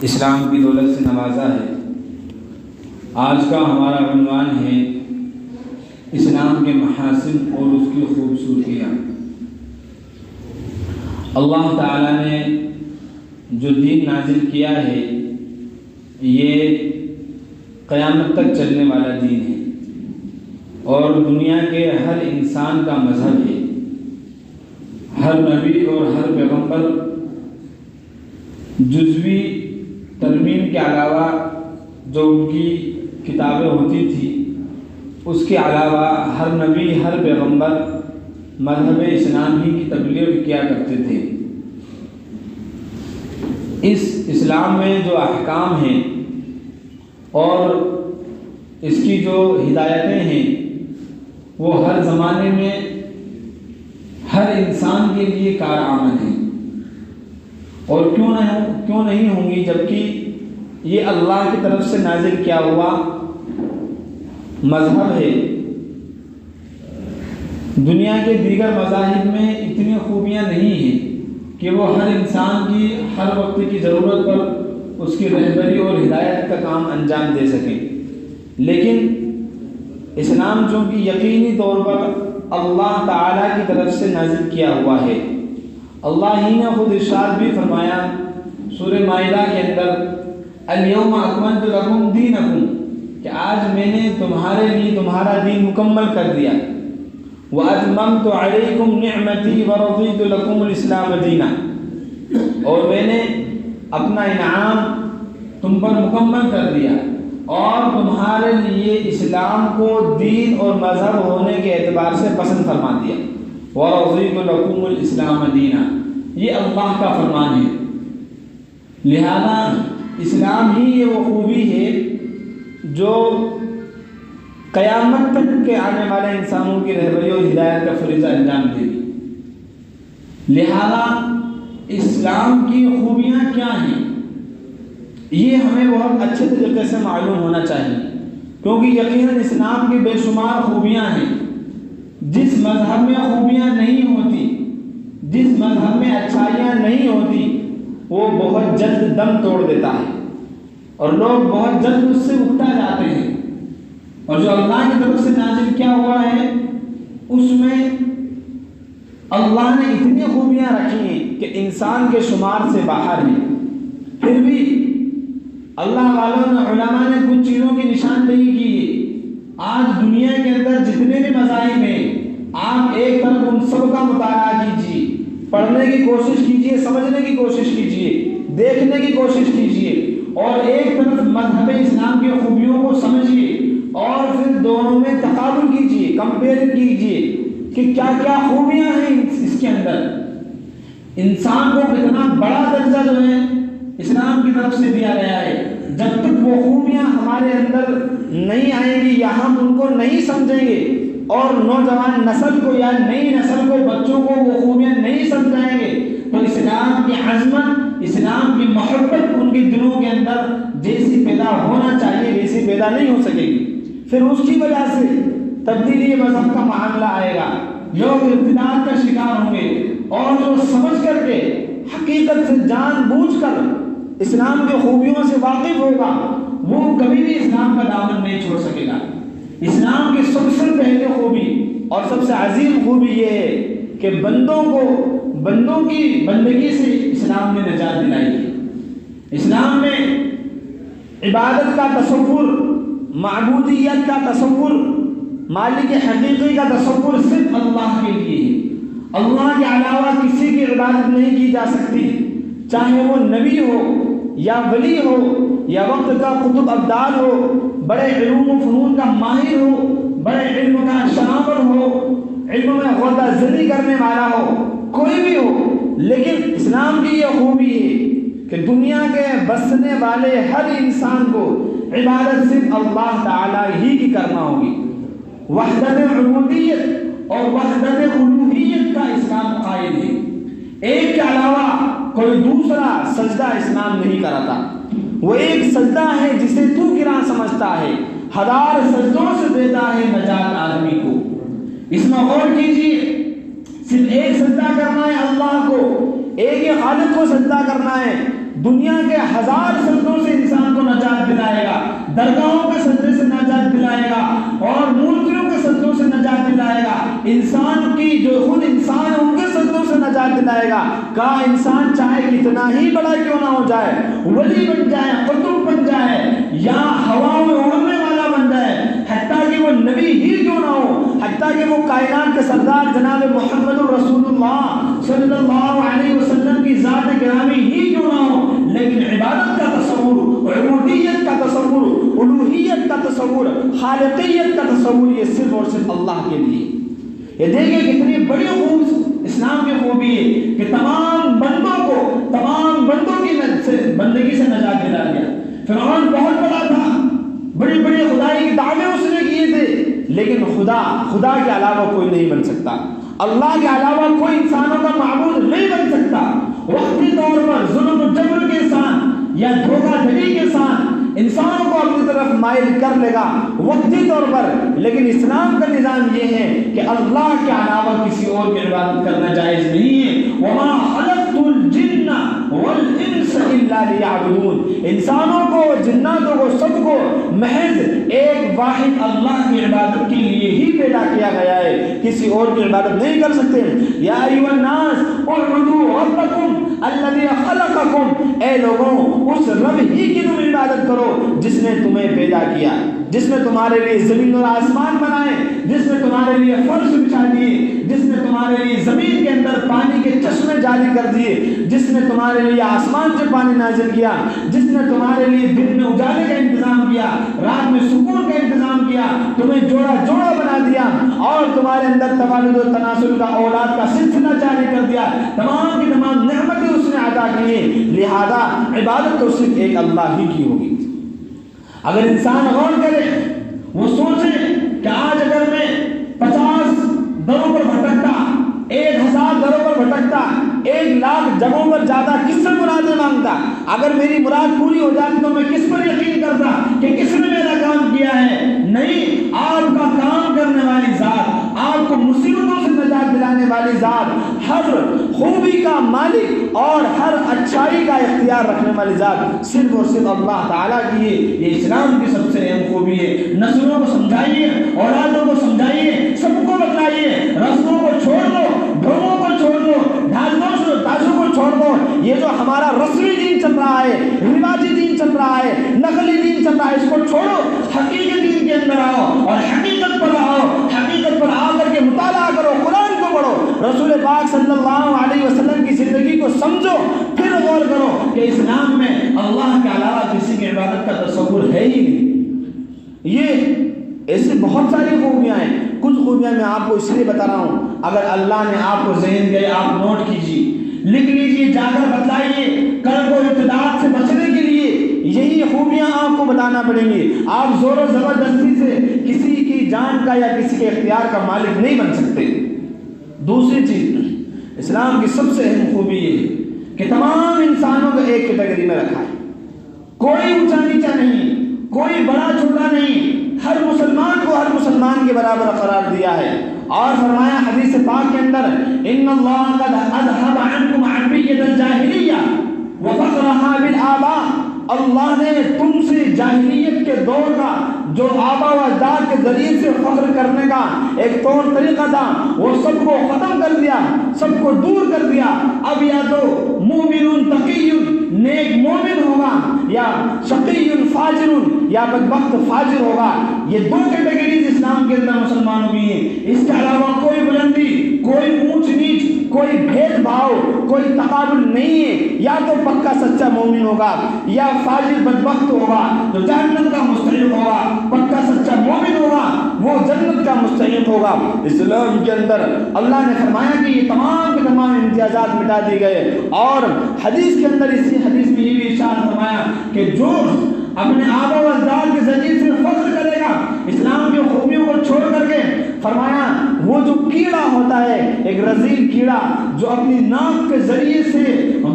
اسلام کی دولت سے نوازا ہے۔ آج کا ہمارا عنوان ہے اسلام کے محاسن اور اس کی خوبصورتیاں۔ اللہ تعالیٰ نے جو دین نازل کیا ہے یہ قیامت تک چلنے والا دین ہے اور دنیا کے ہر انسان کا مذہب ہے۔ ہر نبی اور ہر پیغمبر جزوی ترمیم کے علاوہ جو ان کی کتابیں ہوتی تھی اس کے علاوہ ہر نبی ہر پیغمبر مذہب اسلام ہی کی تبلیغ کیا کرتے تھے۔ اس اسلام میں جو احکام ہیں اور اس کی جو ہدایتیں ہیں وہ ہر زمانے میں ہر انسان کے لیے کارآمد ہیں، اور کیوں نہیں ہوں گی جبکہ یہ اللہ کی طرف سے نازل کیا ہوا مذہب ہے۔ دنیا کے دیگر مذاہب میں اتنی خوبیاں نہیں ہیں کہ وہ ہر انسان کی ہر وقت کی ضرورت پر اس کی رہبری اور ہدایت کا کام انجام دے سکیں، لیکن اسلام چونکہ یقینی طور پر اللہ تعالیٰ کی طرف سے نازل کیا ہوا ہے۔ اللہ ہی نے خود ارشاد بھی فرمایا سورہ مائدہ کے اندر، الیوم اکملت لکم دینکم، کہ آج میں نے تمہارے لیے تمہارا دین مکمل کر دیا، واتممت علیکم نعمتی ورضیت لکم الاسلام دینا، اور میں نے اپنا انعام تم پر مکمل کر دیا اور تمہارے لیے اسلام کو دین اور مذہب ہونے کے اعتبار سے پسند فرما دیا، وَرَضِيتُ لَكُمُ الْإِسْلَامَ دِينًا، یہ اللہ کا فرمان ہے۔ لہذا اسلام ہی یہ وہ خوبی ہے جو قیامت تک کے آنے والے انسانوں کی رہبری اور ہدایت کا فریضہ انجام دے گی۔ لہذا اسلام کی خوبیاں کیا ہیں یہ ہمیں بہت اچھے طریقے سے معلوم ہونا چاہیے، کیونکہ یقیناً اسلام کی بے شمار خوبیاں ہیں۔ جس مذہب میں خوبیاں نہیں ہوتی، جس مذہب میں اچھائیاں نہیں ہوتی، وہ بہت جلد دم توڑ دیتا ہے اور لوگ بہت جلد اس سے اکتا جاتے ہیں، اور جو اللہ کی طرف سے نازل کیا ہوا ہے اس میں اللہ نے اتنی خوبیاں رکھی ہیں کہ انسان کے شمار سے باہر ہیں۔ پھر بھی اللہ والوں نے علماء نے کچھ چیزوں کی نشاندہی کی ہے۔ آج دنیا کے اندر جتنے بھی مذاہب ہیں آپ ایک طرف ان سب کا مطالعہ کیجیے، پڑھنے کی کوشش کیجیے، سمجھنے کی کوشش کیجیے، دیکھنے کی کوشش کیجیے، اور ایک طرف مذہب اسلام کی خوبیوں کو سمجھیے اور پھر دونوں میں تقابل کیجیے، کمپیئر کیجیے کہ کیا کیا خوبیاں ہیں اس کے اندر۔ انسان کو کتنا بڑا درجہ جو ہے اسلام کی طرف سے دیا گیا ہے۔ جب تک وہ خوبیاں ہمارے اندر نہیں آئیں گی یا ہم ان کو نہیں سمجھیں گے اور نوجوان نسل کو یا نئی نسل کو، بچوں کو وہ خوبیاں نہیں سمجھائیں گے تو اسلام کی عظمت، اسلام کی محبت ان کے دلوں کے اندر جیسی پیدا ہونا چاہیے ویسی پیدا نہیں ہو سکے گی۔ پھر اس کی وجہ سے تبدیلی مذہب کا معاملہ آئے گا، لوگ ارتداد کا شکار ہوں گے، اور جو سمجھ کر کے حقیقت سے جان بوجھ کر اسلام کے خوبیوں سے واقف ہوگا وہ کبھی بھی اسلام کا دامن نہیں چھوڑ سکے گا۔ اسلام کی سب سے پہلی خوبی اور سب سے عظیم خوبی یہ ہے کہ بندوں کی بندگی سے اسلام نے نجات دلائی ہے۔ اسلام میں عبادت کا تصور، معبودیت کا تصور، مالک حقیقی کا تصور صرف اللہ کے لیے ہے۔ اللہ کے علاوہ کسی کی عبادت نہیں کی جا سکتی، چاہے وہ نبی ہو یا ولی ہو یا وقت کا قطب ابدال ہو، بڑے علوم و فنون کا ماہر ہو، بڑے علم کا شناور ہو، علم میں غوطہ زنی کرنے والا ہو، کوئی بھی ہو، لیکن اسلام کی یہ خوبی ہے کہ دنیا کے بسنے والے ہر انسان کو عبادت صرف اللہ تعالیٰ ہی کی کرنا ہوگی۔ وحدت عبودیت اور وحدت الوہیت کا اسلام قائل ہے۔ ایک کے علاوہ کوئی دوسرا سجدہ اسلام نہیں کراتا، وہ ایک سجدہ ہے جسے تو گراں سمجھتا ہے، ہزار سجدوں سے دیتا ہے نجات آدمی کو۔ اس میں غور کیجیے، صرف ایک سجدہ کرنا ہے اللہ کو، ایک ہی خالق کو سجدہ کرنا ہے، دنیا کے 1000 سجدوں سے انسان کو نجات دلائے گا، درگاہوں کے سجدے سے نجات دلائے گا اور مورتیوں کے سجدوں سے نجات دلائے گا، انسان کی جو خود انسان ان کے سجدوں سے نجات دلائے گا۔ کہا انسان چاہے کتنا ہی بڑا کیوں نہ ہو جائے، ولی بن جائے، قطب بن جائے، یا ہواؤں میں اڑنے والا بن جائے، حتیٰ کہ وہ نبی ہی کیوں نہ ہو، حتیٰ کہ وہ کائنات کے سردار جناب محمد رسول اللہ صلی اللہ علیہ وسلم کی ذات گرامی ہی کیوں نہ ہو، لیکن عبادت کا تصور، عبودیت کا تصور، الوہیت کا تصور، خالقیت کا تصور یہ صرف اور صرف اللہ کے لیے۔ یہ دیکھیں کتنی بڑی اسلام کی خوبی ہے کہ تمام بندوں کی بندگی سے نجات دلا دیا۔ فرعون بہت بڑا تھا، بڑی بڑی خدائی کی دعوے اس نے کیے تھے، لیکن خدا کے علاوہ کوئی نہیں بن سکتا، اللہ کے علاوہ کوئی انسانوں کا معبود نہیں بن سکتا۔ وقتی طور پر ظلم و جبر کے ساتھ یا دھوکہ دھڑی کے ساتھ انسانوں کو اپنی طرف مائل کر لے گا وقتی طور پر، لیکن اسلام کا نظام یہ ہے کہ اللہ کے علاوہ کسی اور کی عبادت کرنا جائز نہیں ہے۔ وَمَا خَلَقْتُ الْجِنَّ وَالْإِنسَ إِلَّا لِيَعْبُدُونَ، انسانوں کو، جناتوں کو، سب کو محض ایک واحد اللہ کی عبادت کے لیے ہی پیدا کیا گیا ہے، کسی اور کی عبادت نہیں کر سکتے۔ یا ایھا الناس اعبدوا ربکم الذی خلقکم، اے لوگوں اس رب ہی کی تم عبادت کرو جس نے تمہیں پیدا کیا، جس نے تمہارے لیے زمین اور آسمان بنائے، جس نے تمہارے لیے فرش بچھا دیے، جس نے تمہارے لیے زمین کے اندر پانی کے چشمے جاری کر دیے، جس نے تمہارے لیے آسمان سے پانی نازل کیا، جس نے تمہارے لیے دن میں اجالے کا انتظام کیا، رات میں سکون کا انتظام کیا، تمہیں جوڑا جوڑا بنا دیا اور تمہارے اندر تولد و تناسل کا، اولاد کا سلسلہ جاری کر دیا، تمام کی تمام نعمتیں اس نے عطا کی ہیں، لہذا عبادت تو صرف ایک اللہ ہی کی ہوگی۔ اگر انسان غور کرے، وہ سوچے کہ آج اگر میں 50 دروں پر بھٹکتا، 1000 دروں پر بھٹکتا، 1,00,000 جگہوں پر جاتا، کس سے مرادیں مانگتا، اگر میری مراد پوری ہو جاتی تو میں کس پر یقین کرتا کہ کس نے میرا کام کیا ہے؟ نہیں، آپ کا کام کرنے والی ذات، آپ کو مصیبتوں سے نجات دلانے والی ذات، ہر خوبی کا مالک اور ہر اچھائی کا اختیار رکھنے والی ذات صرف اور صرف اللہ تعالیٰ کی ہے۔ یہ اسلام کی سب سے اہم خوبی ہے۔ نسلوں کو سمجھائیے، اولادوں کو سمجھائیے، سب کو بتلائیے، رسموں کو چھوڑ دو، ڈھونگوں کو چھوڑ دو، تاجوں کو چھوڑ دو، یہ جو ہمارا رسمی دین چل رہا ہے، رواجی دین چل رہا ہے، نقلی دین چل رہا ہے، اس کو چھوڑو، حقیقی دین کے اندر آؤ اور حقیقت پر آؤ، حقیقت پر آ کر کے مطالعہ کرو، قرآن کو پڑھو، رسول پاک صلی اللہ علیہ وسلم کی زندگی کو سمجھو، پھر غور کرو کہ اسلام میں اللہ کے علاوہ کسی کی عبادت کا تصور ہے ہی نہیں۔ یہ ایسی بہت ساری خوبیاں ہیں، کچھ خوبیاں میں آپ کو اس لیے بتا رہا ہوں، اگر اللہ نے آپ کو ذہن دیا آپ نوٹ کیجیے، لکھ لیجیے، جا کر بتلائیے، کل کو ابتداعات سے بچنے کے لیے یہی خوبیاں آپ کو بتانا پڑیں گی۔ آپ زور و زبردستی سے کسی کی جان کا یا کسی کے اختیار کا مالک نہیں بن سکتے۔ دوسری چیز، اسلام کی سب سے اہم خوبی یہ ہے کہ تمام انسانوں کو ایک کیٹیگری میں رکھا ہے، کوئی اونچا نیچا نہیں، کوئی بڑا چھوٹا نہیں، ہر مسلمان کو ہر مسلمان کے برابر قرار دیا ہے، اور فرمایا حدیث پاک کے اندر ان اللہ قد اذهب عنکم عبیۃ الجاہلیہ وفقرها بالآباء، اللہ نے تم سے جاہلیت کے دور کا جو آبا و اجداد کے ذریعے سے فخر کرنے کا ایک طور طریقہ تھا وہ سب کو ختم کر دیا، سب کو دور کر دیا۔ اب یا تو مومن تقی نیک مومن ہوگا یا شقی فاجر یا بدبخت فاجر ہوگا، یہ دو کیٹیگریز اسلام کے اندر مسلمانوں کی ہیں۔ اس کے علاوہ کوئی بلندی، کوئی اونچ نیچ، کوئی بھید بھاؤ، کوئی تقابل نہیں ہے، یا تو پکا سچا مومن ہوگا یا فاجر بدبخت ہوگا تو جہنم کا مستحق ہوگا، پکا سچا مومن ہوگا وہ جنت کا مستحق ہوگا۔ اسلام کے اندر اللہ نے فرمایا کہ یہ تمام کے تمام امتیازات مٹا دیے گئے، اور حدیث کے اندر اسی حدیث میں یہ بھی ارشاد فرمایا کہ جو اپنے آبا و اجداد کے ذریعے سے فخر کرے گا، اسلام کی خوبیوں کو چھوڑ کر کے، فرمایا وہ جو کیڑا ہوتا ہے، ایک رذیل کیڑا جو اپنی ناک کے ذریعے سے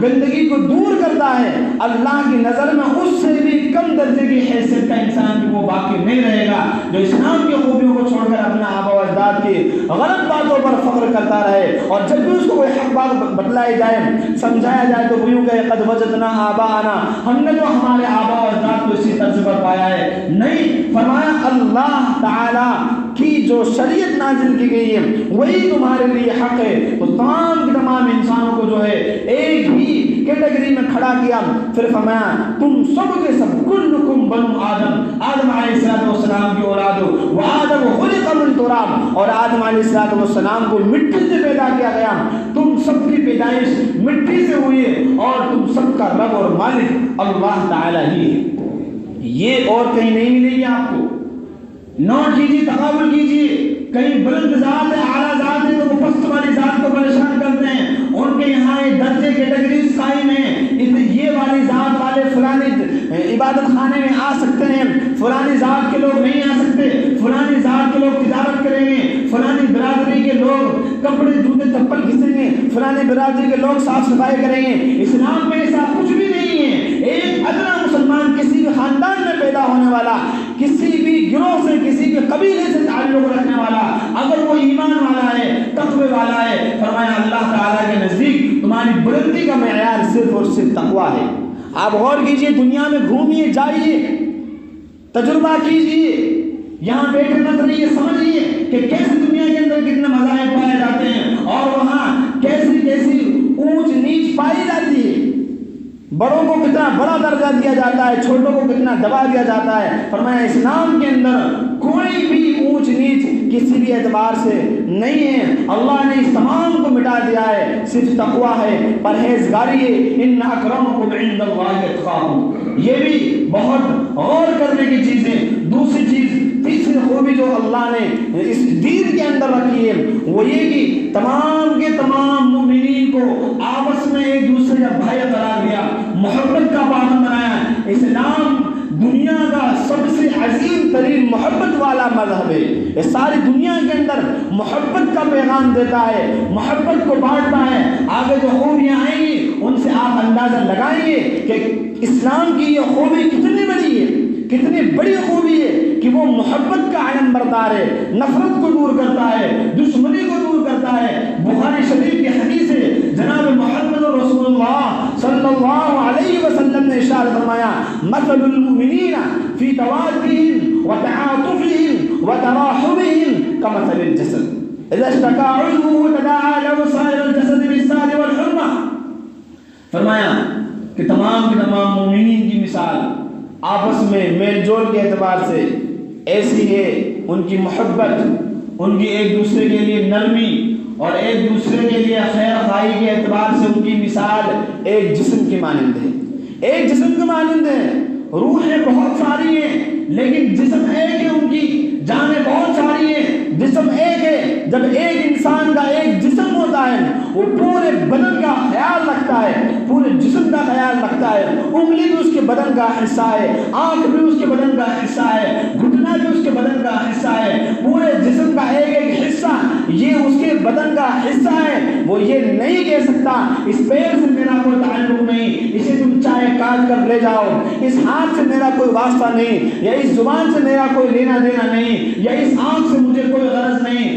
گندگی کو دور کرتا ہے، اللہ کی نظر میں اس سے بھی کم درجے کی حیثیت کا انسان کی وہ باقی نہیں رہے گا جو اسلام کی خوبیوں کو چھوڑ کر اپنا آبا و اجداد کی غلط باتوں پر فخر کرتا رہے، اور جب بھی اس کو کوئی حق بات بتلائی جائے، سمجھایا جائے تو وہ یوں کہے قد وجدنا آباءنا، ہم نے تو ہمارے آبا و اجداد کو اسی طرز پر پایا ہے۔ نہیں، فرمایا اللہ تعالی کی جو شریعت نازل کی گئی ہے وہی تمہارے لیے حق ہے۔ تو تمام کے تمام انسانوں کو جو ہے ایک ہی کیٹیگری میں کھڑا کیا، پھر فرمایا تم سب کے سب کلکم بنو آدم، آدم علیہ السلام کی اولاد ہو، وآدم خلق من تراب، اور آدم علیہ السلام کو مٹی سے پیدا کیا گیا، تم سب کی پیدائش مٹی سے ہوئی ہے، اور تم سب کا رب اور مالک اللہ تعالی ہی ہے۔ یہ اور کہیں نہیں ملے گی آپ کو۔ نوٹ کیجیے، تقابل کیجیے، کہیں بلند ذات ہے، اعلیٰ ذات ہے تو وہ پست والی ذات کو پریشان کرتے ہیں، ان کے یہاں یہ درجے کیٹیگریز قائم ہیں، یہ والی ذات والے فلانی عبادت خانے میں آ سکتے ہیں، فلانی ذات کے لوگ نہیں آ سکتے، فلانی ذات کے لوگ تجارت کریں گے، فلانی برادری کے لوگ کپڑے جوتے چپل گھسیں گے، فلانی برادری کے لوگ صاف صفائی کریں گے۔ اسلام میں ایسا کچھ بھی نہیں ہے۔ ایک ادنا مسلمان کسی بھی خاندان میں پیدا ہونے والا، کسی بھی گروہ سے، کسی بھی قبیلے سے تعلق رکھنے والا، اگر وہ ایمان والا ہے، تقوی والا ہے، فرمایا اللہ تعالیٰ کے نزدیک تمہاری بلندی کا معیار صرف اور صرف تقوی ہے۔ آپ غور کیجئے، دنیا میں گھومیے، جائیے، تجربہ کیجئے، یہاں بیٹھے مت رہیے، سمجھیے کہ کیسے دنیا کے اندر کتنے مذاہب پائے جاتے ہیں، اور وہاں کیسی کیسی اونچ نیچ پائی جاتی ہے، بڑوں کو کتنا بڑا درجہ دیا جاتا ہے، چھوٹوں کو کتنا دبا دیا جاتا ہے۔ فرمایا اسلام کے اندر کوئی بھی اونچ نیچ کسی بھی اعتبار سے نہیں ہے، اللہ نے اس تمام کو مٹا دیا ہے، صرف تقوی ہے، پرہیزگاری ہے، ان اکرمکم عند اللہ اتقاکم۔ یہ بھی بہت غور کرنے کی چیز ہے۔ دوسری چیز، تیسری خوبی جو اللہ نے اس دین کے اندر رکھی ہے وہ یہ کہ تمام کے تمام مومنین کو آپس میں ایک دوسرے کا بھائی قرار دیا، محبت کا پابند بنایا۔ اسلام دنیا کا سب سے عظیم ترین محبت والا مذہب ہے۔ یہ ساری دنیا کے اندر محبت کا پیغام دیتا ہے، محبت کو بانٹتا ہے۔ آگے جو خوبیاں آئیں گی ان سے آپ اندازہ لگائیں گے کہ اسلام کی یہ خوبی کتنی بڑی ہے، کتنی بڑی خوبی ہے کہ وہ محبت کا علم بردار ہے، نفرت کو دور کرتا ہے، دشمنی کو دور کرتا ہے۔ بخاری شریف کی حدیث ہے، جناب محمد رسول اللہ صلی اللہ علیہ وسلم نے ارشاد فرمایا مثل المؤمنین فی توادهم وتعاطفهم وتراحمهم كمثل الجسد اذا اشتكى عضو تداعى له سائر الجسد بالسهر والحمى۔ فرمایا کہ تمام کے تمام مومنین کی مثال آپس میں میل جول کے اعتبار سے ایسی ہے، ان کی محبت، ان کی ایک دوسرے کے لیے نرمی اور ایک دوسرے کے لیے خیر خواہی کے اعتبار سے ان کی مثال ایک جسم کی مانند ہے، ایک جسم کی مانند ہے۔ روحیں بہت ساری ہیں لیکن جسم ایک ہے، ان کی جانیں بہت ساری ہیں، جسم ایک ہے۔ جب ایک انسان کا ایک جسم ہوتا ہے وہ پورے بدن کا خیال رکھتا ہے، پورے جسم کا خیال رکھتا ہے۔ انگلی بھی اس کے بدن کا حصہ ہے، آنکھ بھی اس کے بدن کا حصہ ہے، گھٹنا بھی اس کے بدن کا حصہ ہے، پورے جسم کا ایک ایک حصہ یہ اس کے بدن کا حصہ ہے۔ وہ یہ نہیں کہہ سکتا اس پیر سے میرا کوئی تعلق نہیں، اسے تم چاہے کاٹ کر لے جاؤ، اس ہاتھ سے میرا کوئی واسطہ نہیں، یا اس زبان سے میرا کوئی لینا دینا نہیں، یا اس آنکھ سے مجھے کوئی غرض نہیں۔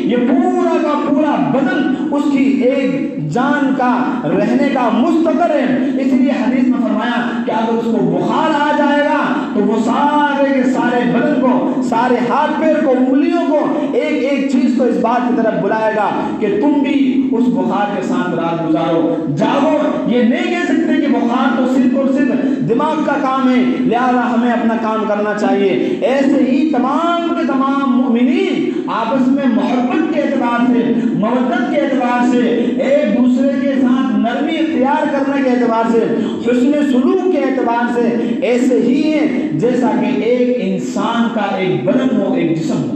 یہ پورا کا پورا بدن اس کی ایک جان کا رہنے کا مستقر ہے۔ اس لیے حدیث میں فرمایا کہ اگر اس کو بخار آ جائے گا تو وہ سارے کے سارے بدن کو، سارے ہاتھ پیر کو، انگلیوں کو، ایک ایک چیز کو اس بات کی طرف بلائے گا کہ تم بھی اس بخار کے ساتھ رات گزارو، جاگو۔ یہ نہیں کہہ سکتے کہ بخار تو صرف اور صرف دماغ کا کام ہے لہذا ہمیں اپنا کام کرنا چاہیے۔ ایسے ہی تمام کے تمام مومنین آپس میں محبت کے اعتبار سے، مودت کے اعتبار سے، ایک دوسرے کے ساتھ نرمی اختیار کرنے کے اعتبار سے، حسن سلوک کے اعتبار سے ایسے ہی ہیں جیسا کہ ایک انسان کا ایک بدن ہو، ایک جسم ہو۔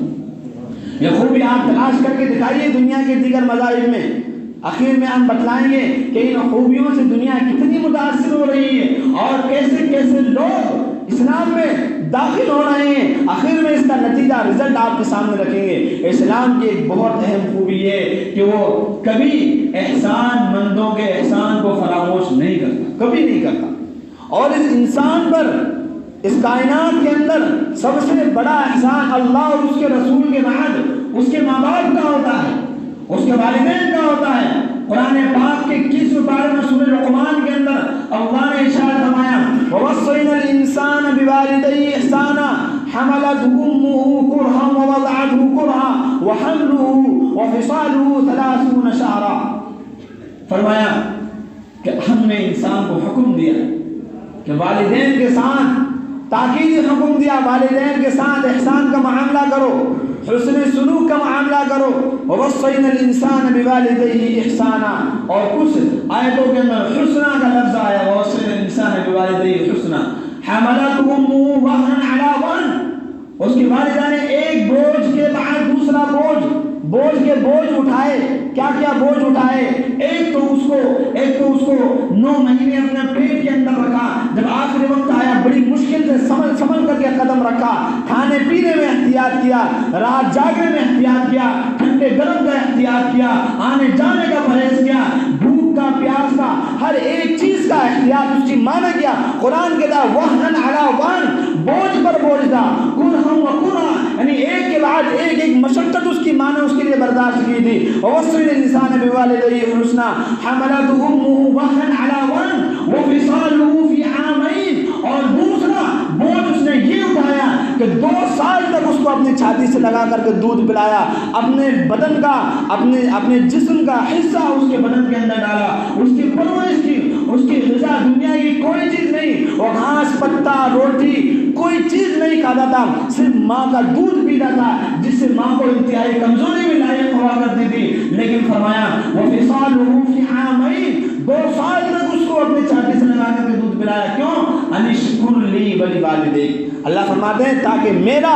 یہ خوبی آپ تلاش کر کے دکھائیے دنیا کے دیگر مذاہب میں۔ آخر میں ہم بتلائیں گے کہ ان خوبیوں سے دنیا کتنی متاثر ہو رہی ہے اور کیسے کیسے لوگ اسلام میں داخل ہو رہے ہیں، آخر میں اس کا نتیجہ رزلٹ آپ کے سامنے رکھیں گے۔ اسلام کی ایک بہت اہم خوبی ہے کہ وہ کبھی احسان مندوں کے احسان کو فراموش نہیں کرتا، کبھی نہیں کرتا۔ اور اس انسان پر، اس کائنات کے اندر سب سے بڑا احسان اللہ اور اس کے رسول کے بعد اس کے ماں باپ کا ہوتا ہے، اس کے والدین کا ہوتا ہے۔ قرآن پاک کے 21 پارے میں سورہ لقمان کے اندر اللہ نے ارشاد فرمایا وَوَصَّيْنَا الْإِنسَانَ بِوَالِدَيْهِ إِحْسَانًا حَمَلَتْهُ أُمُّهُ كُرْهًا وَوَضَعَتْهُ كُرْهًا وَحَمْلُهُ وَفِصَالُهُ 30 شهرًا۔ فرمایا کہ ہم نے انسان کو حکم دیا کہ والدین کے ساتھ تاکیدی حکم دیا، والدین کے ساتھ احسان کا معاملہ کرو، حسن سلوک کا معاملہ کرو۔ وَوَصَّيْنَا الْإِنسَانَ بِوَالِدَيْهِ إِحْسَانًا، اور کچھ آیتوں کے اندر حسنہ کا لفظ آیا، وَوَصَّيْنَا الْإِنسَانَ بِوَالِدَيْهِ حُسْنًا حَمَلَتْهُ أُمُّهُ وَهْنًا عَلَىٰ وَهْنٍ، اس کی والدہ نے ایک بوجھ کے بعد دوسرا بوجھ کے بوجھ اٹھائے۔ کیا کیا بوجھ اٹھائے؟ ایک تو اس کو 9 مہینے اپنے پیٹ کے اندر رکھا، جب آخری وقت آیا بڑی مشکل سے سنبھل کر کے قدم رکھا، کھانے پینے میں احتیاط کیا، رات جاگنے میں احتیاط کیا، ٹھنڈے گرم کا احتیاط کیا، آنے جانے کا پرہیز کیا، بھوک کا پیاس کا ہر ایک چیز کا احتیاط اس کی ماں نے کیا۔ قرآن کہتا ہے وہن علی وہن، بوجھ پر بوجھ تھا، کرہم و کرہ، یعنی ایک کے بعد ایک مشقت اس کی ماں نے اس کے لیے برداشت کی تھی۔ وَوَصَّيْنَا الْإِنسَانَ بِوَالِدَيْهِ حُسْنًا حَمَلَتْهُ أُمُّهُ وَهْنًا عَلَىٰ وَهْنٍ وَفِصَالُهُ فِي عَامَيْنِ، اور دوسرا بوجھ اس نے یہ اٹھایا کہ 2 سال تک اس کو اپنی چھاتی سے لگا کر کے دودھ پلایا، اپنے بدن کا اپنے جسم کا حصہ اس کے بدن کے اندر ڈالا، اس کی پرورش کی، اس کی غذا دنیا کی کوئی چیز نہیں، وہ گھاس پتا روٹی کوئی چیز نہیں کھاتا تھا، صرف ماں کا دودھ پیتا تھا، جس سے ماں کو انتہائی کمزوری میں لاحق ہوا کرتی تھی۔ لیکن فرمایا وَفِصَالُهُ فِي عَامَيْنِ، 2 سال تک اس کو اپنی چھاتی سے لگا کر کے دودھ پلایا۔ کیوں؟ أَنِ اشْكُرْ لِي وَلِوَالِدَيْكَ، اللہ فرماتے ہیں تاکہ میرا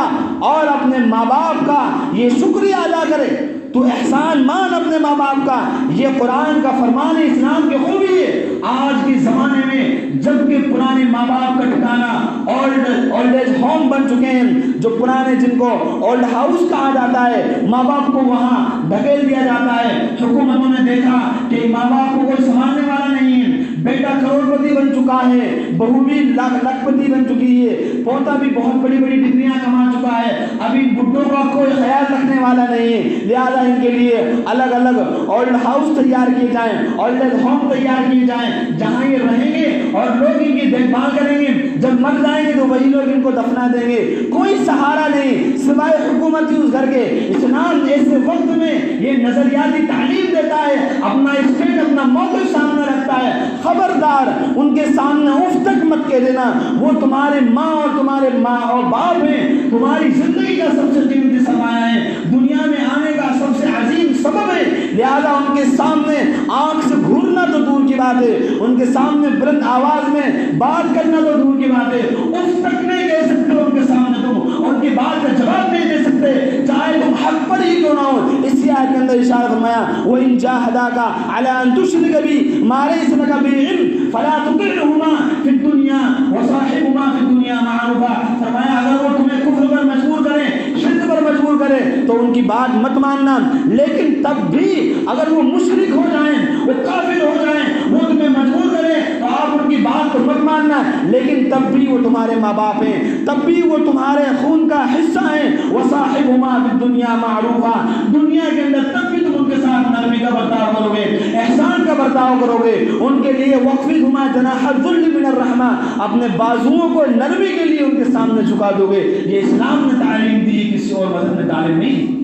اور اپنے ماں باپ کا یہ شکریہ ادا کرے، تو احسان مان اپنے ماں باپ کا۔ یہ قرآن کا فرمان اسلام کی خوبی ہے۔ آج کے زمانے میں جبکہ پرانے ماں باپ کا ٹھکانہ اولڈ ایج ہوم بن چکے ہیں، جو پرانے جن کو اولڈ ہاؤس کہا جاتا ہے، ماں باپ کو وہاں دھکیل دیا جاتا ہے۔ حکومتوں نے دیکھا کہ ماں باپ کو کوئی سنبھالنے والا نہیں ہے، بیٹا کروڑ پتی بن چکا ہے، بہو بھی لاکھ پتی بن چکی ہے، پوتا بھی بہت بڑی بڑی ڈگریاں کما چکا ہے، ابھی بڈھوں کا کوئی خیال رکھنے والا نہیں ہے، لہذا ان کے لیے الگ الگ اولڈ ہاؤس تیار کیے جائیں، اولڈ ایج ہوم تیار کیے جائیں، جہاں یہ رہیں گے اور لوگ ان کی دیکھ بھال کریں گے، جب مر جائیں گے تو وہی لوگ ان کو دفنا دیں گے، کوئی سہارا نہیں سوائے حکومت ہی اس گھر کے۔ اسلام ایسے وقت میں یہ نظریاتی تعلیم دیتا ہے، اپنا اسٹینڈ اپنا موقف سامنے رکھتا ہے، خبردار ان کے سامنے اف تک مت کہہ دینا، وہ تمہارے ماں اور تمہارے ماں اور باپ ہیں، تمہاری زندگی کا سب سے قیمتی سرمایہ ہے، دنیا میں آنے کا سب سے عظیم سبب ہے، لہذا ان کے سامنے آنکھ سے گھورنا تو دور کی بات ہے، ان کے سامنے بلند آواز میں بات کرنا تو دور کی بات ہے، اف تک نہیں کہہ سکتے ان کے سامنے، تم ان کی بات کا جواب نہیں دے سکتے، چاہے تم حق پر ہی کیوں نہ ہو۔ اسی آیت کے اندر ارشاد فرمایا وَإِن جَاهَدَاكَ عَلَىٰ أَن تُشْرِكَ بِي مَا لَيْسَ لَكَ بِهِ عِلْمٌ فَلَا تُطِعْهُمَا فِي الدُّنْيَا وَصَاحِبْهُمَا فِي الدُّنْيَا مَعْرُوفًا، فرمایا اگر وہ تمہیں کفر پر مجبور کریں، شرک پر مجبور کرے تو ان کی بات مت ماننا، لیکن تب بھی اگر وہ مشرک ہو جائیں، وہ کافر ہو جائیں، وہ تمہیں مجبور کریں تو آپ ان کی بات کو مت ماننا، لیکن تب بھی وہ تمہارے ماں باپ ہیں، تب بھی وہ تمہارے خون کا حصہ ہیں۔ وَصَاحِبْهُمَا فِي الدُّنْيَا مَعْرُوفًا، دنیا کے اندر تب بھی تم ان کے ساتھ نرمی کا برتاؤ کرو گے، احسان کا برتاؤ کرو گے، ان کے لیے وَخْفِضْهُمَا جَنَاحَ الذُّلِّ مِنَ الرَّحْمَةِ، اپنے بازوؤں کو نرمی کے لیے ان کے سامنے جھکا دو گے۔ یہ اسلام نے تعلیم دی، کسی اور مذہب نے تعلیم نہیں۔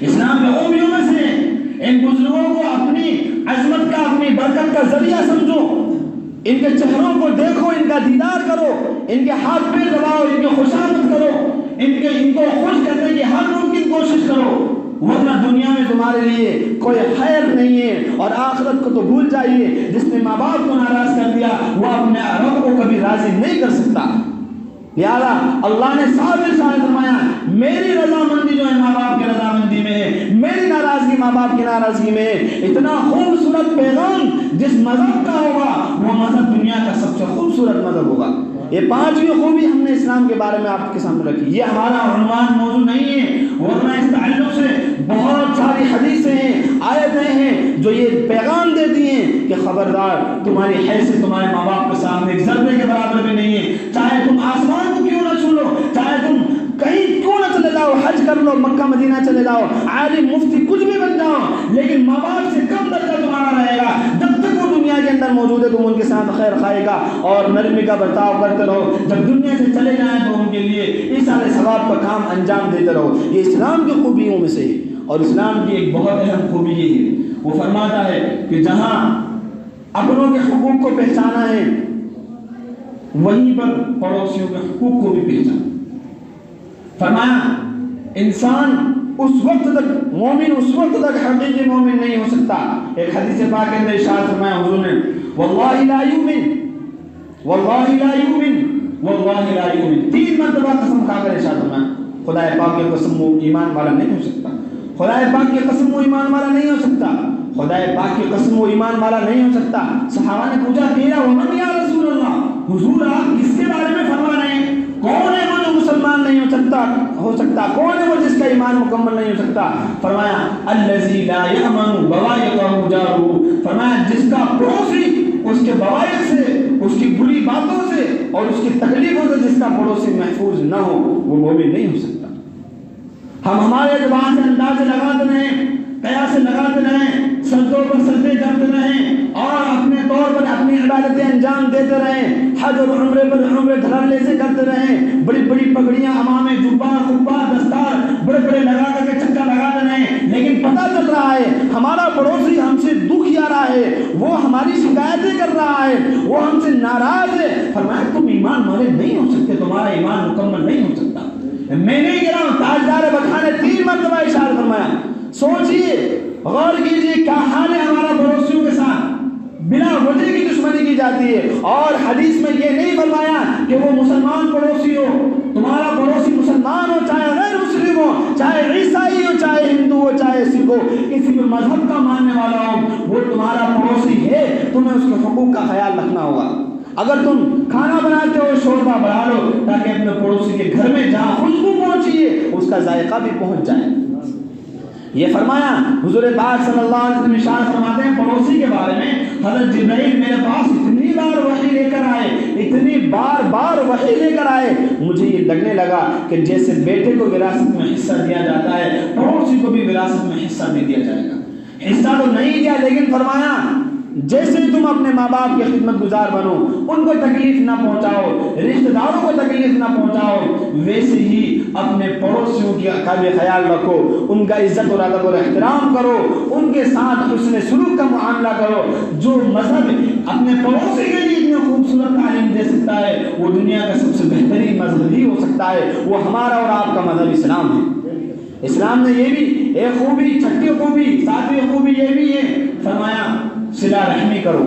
اسلام کے خوبیوں میں سے ان بزرگوں کو اپنی عظمت کا، اپنی برکت کا ذریعہ سمجھو، ان کے چہروں کو دیکھو، ان کا دیدار کرو، ان کے ہاتھ پیر دباؤ، ان کی خوشامد کرو، ان کو خوش کرنے کی ہر ممکن کوشش کرو، ورنہ دنیا میں تمہارے لیے کوئی خیر نہیں ہے، اور آخرت کو تو بھول جائیے۔ جس نے ماں باپ کو ناراض کر دیا وہ اپنے رب کو کبھی راضی نہیں کر سکتا۔ لہذا اللہ نے صاحب ارشاد فرمایا میری رضامندی جو ہے ماں باپ کی رضامندی میں ہے، میری ناراضگی ماں باپ کی ناراضگی میں ہے۔ اتنا خوبصورت پیغام جس مذہب کا ہوگا وہ مذہب دنیا کا سب سے خوبصورت مذہب ہوگا۔ یہ پانچویں خوبی ہم نے اسلام کے بارے میں آپ کے سامنے رکھی۔ یہ ہمارا عنوان موضوع نہیں ہے، ورنہ اس تعلق سے بہت ساری حدیثیں ہیں، آیتیں ہیں جو یہ پیغام دیتی ہیں کہ خبردار تمہاری حیثیت تمہارے ماں باپ کے سامنے ایک ذرے کے برابر بھی نہیں ہے، چاہے تم آسمان کو کیوں نہ چھو لو، چاہے تم کہیں کیوں نہ چلے جاؤ، حج کر لو، مکہ مدینہ چلے جاؤ، عالم مفتی کچھ بھی بن جاؤ، لیکن ماں باپ سے کم درجہ تمہارا رہے گا۔ جب تک وہ دنیا کے اندر موجود ہے تم ان کے ساتھ خیر خواہی کا اور نرمی کا برتاؤ کرتے رہو، جب دنیا سے چلے جائیں تو ان کے لیے ایثار ثواب کا کام انجام دیتے رہو۔ یہ اسلام کی خوبیوں میں سے ہے، اور اسلام کی ایک بہت اہم خوبی یہ ہے، وہ فرماتا ہے کہ جہاں اپنوں کے حقوق کو پہچانا ہے وہیں پر پڑوسیوں کے حقوق کو بھی پہچانا۔ فرمایا انسان اس وقت تک مومن، اس وقت تک حقیقی مومن نہیں ہو سکتا۔ ایک حدیث پاک کے اندر ارشاد فرمایا حضور نے واللہ لا یؤمن، واللہ لا یؤمن، واللہ لا یؤمن، 3 مرتبہ قسم کھا کر ارشاد فرمایا خدا پاک کی قسم وہ ایمان والا نہیں ہو سکتا، خدا پاک کی قسم وہ ایمان والا نہیں ہو سکتا، خدا پاک کی قسم وہ ایمان والا نہیں ہو سکتا۔ صحابہ نے پوچھا کیا ومن یا رسول اللہ، حضور آپ کس کے بارے میں فرما رہے ہیں؟ کون ہے وہ جو مسلمان نہیں ہو سکتا؟ کون ہے وہ جس کا ایمان مکمل نہیں ہو سکتا؟ فرمایا الذی لا یأمن بوائقہ جارہ، فرمایا جس کا پڑوسی اس کے بوائق سے، اس کی بری باتوں سے اور اس کی تکلیفوں سے جس کا پڑوسی محفوظ نہ ہو وہ مومن نہیں ہو سکتا۔ ہم ہمارے زبان سے اندازے لگاتے رہیں، قیاس لگاتے رہیں، سجدوں پر سجدے کرتے رہیں اور اپنے طور پر اپنی عبادتیں انجام دیتے رہیں، حج اور عمرے پر عمرے دھڑلے سے کرتے رہیں، بڑی بڑی پگڑیاں امامے جبہ قبہ دستار بڑے بڑے لگا کر کے چکا لگاتے رہیں، لیکن پتہ چل رہا ہے ہمارا پڑوسی ہم سے دکھ آ رہا ہے، وہ ہماری شکایتیں کر رہا ہے، وہ ہم سے ناراض ہے۔ فرمایا تم ایمان والے نہیں ہو سکتے، تمہارا ایمان مکمل نہیں ہو سکتا۔ میں نہیں کہہ رہا ہوں، تاجدار بطحاء نے 3 مرتبہ ارشاد فرمایا۔ سوچئے، غور کیجئے کیا حال ہے ہمارا پڑوسیوں کے ساتھ، بلا وجہ کی دشمنی کی جاتی ہے، اور حدیث میں یہ نہیں فرمایا کہ وہ مسلمان پڑوسی ہو، تمہارا پڑوسی مسلمان ہو چاہے غیر مسلم ہو، چاہے عیسائی ہو چاہے ہندو ہو چاہے سکھ ہو، کسی بھی مذہب کا ماننے والا ہو، وہ تمہارا پڑوسی ہے، تمہیں اس کے حقوق کا خیال رکھنا ہوگا۔ اگر تم کھانا بناتے ہو شوربہ بڑھا لو تاکہ اپنے پڑوسی کے گھر میں جہاں خوشبو پہنچی ہے اس کا ذائقہ بھی پہنچ جائے۔ یہ فرمایا حضور پاک صلی اللہ علیہ وسلم ارشاد فرماتے ہیں پڑوسی کے بارے میں، حضرت جبرائیل میرے پاس اتنی بار وحی لے کر آئے، اتنی بار وحی لے کر آئے، مجھے یہ لگنے لگا کہ جیسے بیٹے کو وراثت میں حصہ دیا جاتا ہے پڑوسی کو بھی وراثت میں حصہ دے دیا جائے گا۔ حصہ تو نہیں دیا، لیکن فرمایا جیسے تم اپنے ماں باپ کی خدمت گزار بنو، ان کو تکلیف نہ پہنچاؤ، رشتہ داروں کو تکلیف نہ پہنچاؤ، ویسے ہی اپنے پڑوسیوں کا بھی خیال رکھو، ان کا عزت اور ادب اور احترام کرو، ان کے ساتھ حسن سلوک کا معاملہ کرو۔ جو مذہب اپنے پڑوسی کے لیے اتنا خوبصورت تعلیم دے سکتا ہے وہ دنیا کا سب سے بہترین مذہب ہی ہو سکتا ہے، وہ ہمارا اور آپ کا مذہب اسلام ہے۔ اسلام نے یہ بھی ایک خوبی، 6ٹھی خوبی، 7ویں خوبی یہ بھی ہے، فرمایا صلہ رحمی کرو،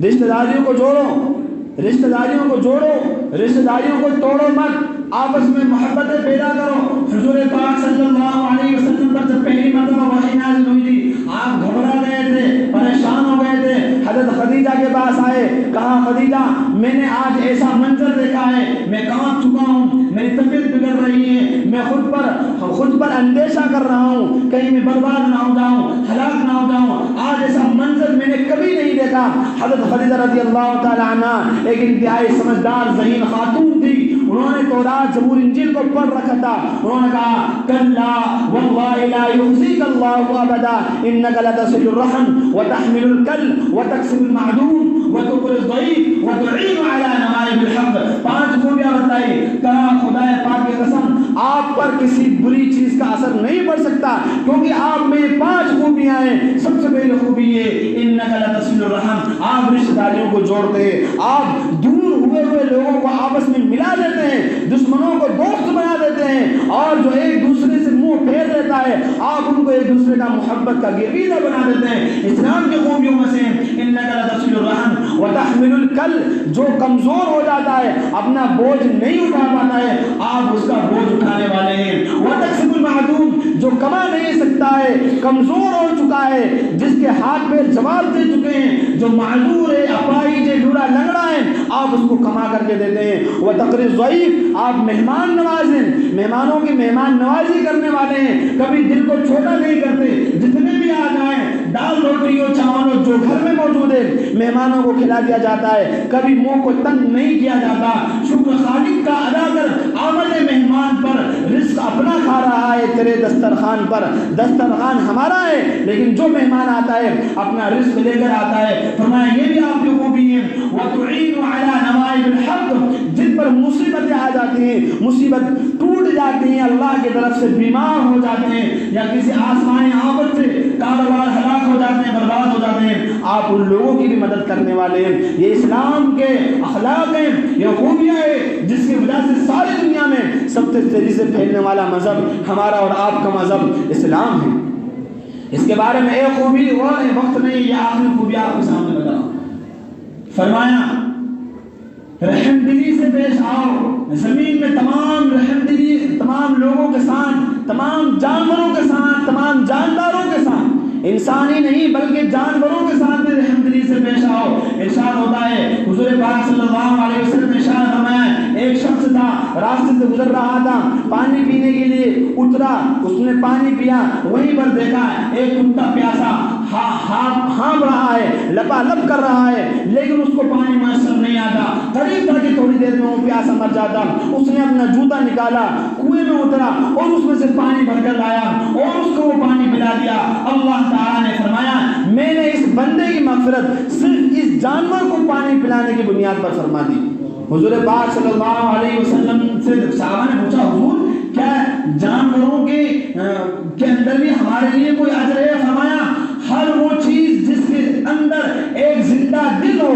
رشتہ داریوں کو جوڑو، رشتہ داریوں کو جوڑو، رشتہ داریوں کو توڑو مت، آپس میں محبتیں پیدا کرو۔ حضور پاک صلی اللہ علیہ وسلم پر جب پہلی مرتبہ وحی نازل ہوئی تھی آپ گھبرا گئے تھے، پریشان ہو گئے تھے، حضرت خدیجہ کے پاس آئے، کہا خدیجہ میں نے آج ایسا منظر دیکھا ہے، میں کانپ چکا ہوں، میری طبیعت بگڑ رہی ہے، میں خود پر اندیشہ کر رہا ہوں کہیں میں برباد نہ ہو جاؤں، ہلاک نہ ہو جاؤں، آج ایسا منظر میں نے کبھی نہیں دیکھا۔ حضرت خدیجہ رضی اللہ تعالی عنہ ایک انتہائی سمجھدار ذہین خاتون تھی، انہوں نے تورات زبور انجیل کو پڑھ رکھا تھا، انہوں نے کہا کلا واللہ لا یخزیک اللہ ابدا انک لتصل الرحم وتحمل الکل وتکسب المعدوم وتقر الضعیف وتعین علی نوائب الحق۔ 5 خوبیاں بتائی، کہا خدا پاک کی قسم آپ پر کسی بری چیز کا اثر نہیں پڑ سکتا کیونکہ آپ میں 5 خوبیاں ہیں۔ سب سے پہلی خوبی یہ انک لتصل الرحم، آپ رشتہ داریوں کو جوڑتے ہیں، آپ دور ہوئے لوگوں کو آپس میں ملا دیتے ہیں، دشمنوں کو دوست بنا دیتے ہیں، اور جو ایک دوسرے سے منہ پھیر لیتا دیتا ہے آپ ان کو ایک دوسرے کا محبت کا گرویدہ بنا دیتے ہیں۔ اسلام کی خوبیوں میں سے انک لتصل الرحم وتحمل الکل، جو کمزور ہو جاتا ہے اپنا بوجھ نہیں اٹھا پاتا ہے آپ اس کا بوجھ اٹھانے والے ہیں۔ وتکسب المعدوم، جو کما نہیں سکتا ہے کمزور ہو چکا ہے جس کے ہاتھ پہ جواب دے چکے ہیں جو معذور ہے اپاہج ہے لولا لنگڑا ہے آپ اس کو کما کر کے دیتے ہیں۔ وتقری الضعیف، آپ مہمان نواز ہیں، مہمانوں کی مہمان نوازی کرنے والے ہیں، کبھی دل کو چھوٹا نہیں کرتے، جتنے بھی آ جائیں دال روٹی ہو چاول ہو جو گھر میں موجود ہے مہمانوں کو کھلا دیا جاتا ہے، کبھی منہ کو تنگ نہیں کیا جاتا۔ شکر خالق کا ادا کر آمد مہمان پر، رزق اپنا کھا رہا ہے تیرے دسترخوان پر، دسترخوان ہمارا ہے لیکن جو مہمان آتا ہے اپنا رزق لے کر آتا ہے۔ فرمایا یہ بھی آپ کی خوبی ہے۔ وتعین علی نوائب الحق، جن پر مصیبتیں آ جاتی ہیں، مصیبت ٹوٹ جاتی ہیں، اللہ کی طرف سے بیمار ہو جاتے ہیں یا کسی آسمانی آفت سے کاروبار ہلاک ہو جاتے ہیں، برباد ہو جاتے ہیں، آپ ان لوگوں کی بھی مدد کرنے والے ہیں۔ یہ اسلام کے اخلاق ہیں، یہ خوبیاں ہیں جس کی وجہ سے ساری دنیا میں سب سے تیزی سے پھیلنے والا مذہب ہمارا اور آپ کا مذہب اسلام ہے۔ اس کے بارے میں ایک خوبی اور وقت نہیں، یہ آخری خوبی آپ کے سامنے بتا رہا ہوں۔ فرمایا رحم دلی سے پیش آؤ، زمین میں تمام رحم دلی تمام لوگوں کے ساتھ، تمام جانوروں کے ساتھ، تمام جانداروں کے ساتھ، انسانی نہیں بلکہ جانوروں کے ساتھ بھی رحم دلی سے پیش آؤ۔ ارشاد ہوتا ہے حضور پاک صلی اللہ علیہ وسلم نے ارشاد فرمایا ایک شخص تھا راستے سے گزر رہا تھا، پانی پینے کے لیے اترا، اس نے پانی پیا، وہیں پر دیکھا ایک کتا پیاسا ہانپ رہا ہے، لپالپ کر رہا ہے لیکن اس کو پانی میسر نہیں آتا، قریب تھا کہ تھوڑی دیر میں وہ پیاسا مر جاتا۔ اس نے اپنا جوتا نکالا، کنویں میں اترا اور اس میں سے پانی بھر کر لایا اور اس کو وہ پانی پلا دیا۔ اللہ تعالیٰ نے فرمایا میں نے اس بندے کی مغفرت صرف اس جانور کو پانی پلانے کی بنیاد پر فرما دی۔ حضور پاک صلی اللہ علیہ وسلم سے صحابہ نے پوچھا حضور کیا جانوروں کے اندر بھی ہمارے لیے کوئی اجر ہے؟ فرمایا ہر وہ چیز جس کے اندر ایک زندہ دل ہو،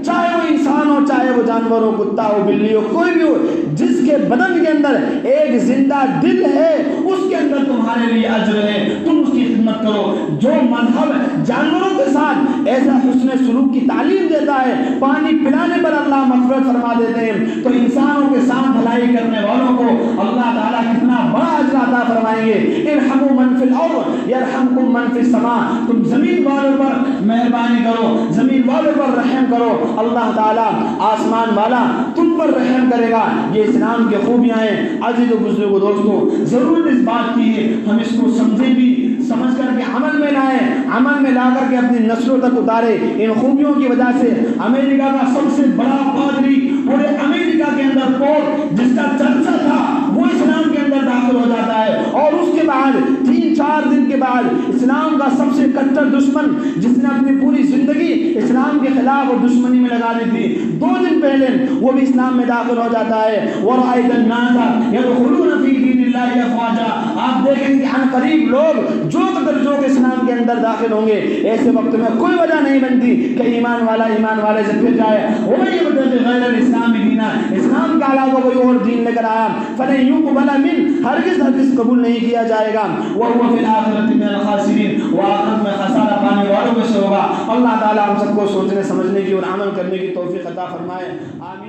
چاہے وہ انسان ہو چاہے وہ جانور ہو، کتا ہو بلی ہو کوئی بھی ہو، جس کے بدن کے اندر ایک زندہ دل ہے اس کے اندر تمہارے لیے اجر ہے، تم اس کی خدمت کرو۔ جو مذہب جانوروں کے ساتھ ایسا حسن سلوک کی تعلیم دیتا ہے، پانی پلانے پر اللہ مغفرت فرما دیتے ہیں، تو انسانوں کے ساتھ بھلائی کرنے والوں کو اللہ تعالیٰ کتنا بڑا اجر عطا فرمائیں گے۔ ارحموا من فی الارض یرحمکم من فی السماء، تم زمین والوں پر مہربانی کرو، زمین والوں پر رحم کرو، اللہ تعالیٰ آسمان والا تم پر رحم کرے گا۔ یہ اسلام کی خوبیاں ہیں۔ عزیز و بزرگوں دوستوں، ضرورت اس بات کی ہے ہم اس کو سمجھیں بھی، سمجھ کر کے عمل میں لائیں، عمل میں لا کر کے اپنی نسلوں تک اتارے۔ ان خوبیوں کی وجہ سے امریکہ کا سب سے بڑا پادری پورے امریکہ کے اندر پوپ جس کا چرچا تھا وہ اسلام کے اندر داخل ہو جاتا ہے، اور اس کے بعد 3-4 دن کے بعد اسلام کا سب سے کٹر دشمن جس نے اپنی پوری زندگی اسلام کے خلاف اور دشمنی میں لگا دی تھی، 2 دن پہلے وہ بھی اسلام میں داخل ہو جاتا ہے۔ وَرَأَيْتَ النَّاسَ يَدْخُلُونَ فِي دِينِ اللَّهِ أَفْوَاجًا، آپ دیکھیں کہ عن قریب لوگ جوک درجوں کے اسلام کے اندر داخل ہوں گے۔ ایسے وقت میں کوئی وجہ نہیں بنتی کہ ایمان والا ایمان والے سے پھر جائے۔ وَمَن يَبْتَغِ غَيْرَ الْإِسْلَامِ دِينًا، اسلام کے علاوہ کوئی اور دین لے کر آیا فَلَن يُقْبَلَ مِنْهُ، ہرگز قبول نہیں کیا جائے گا۔ وَهُوَ فِي الْآخِرَةِ مِنَ الْخَاسِرِينَ، وہ آخرت میں خسارہ پانے والوں میں سے ہوگا۔ اللہ تعالیٰ ہم سب کو سوچنے سمجھنے کی اور عمل کرنے کی توفیق عطا فرمائے، آمین۔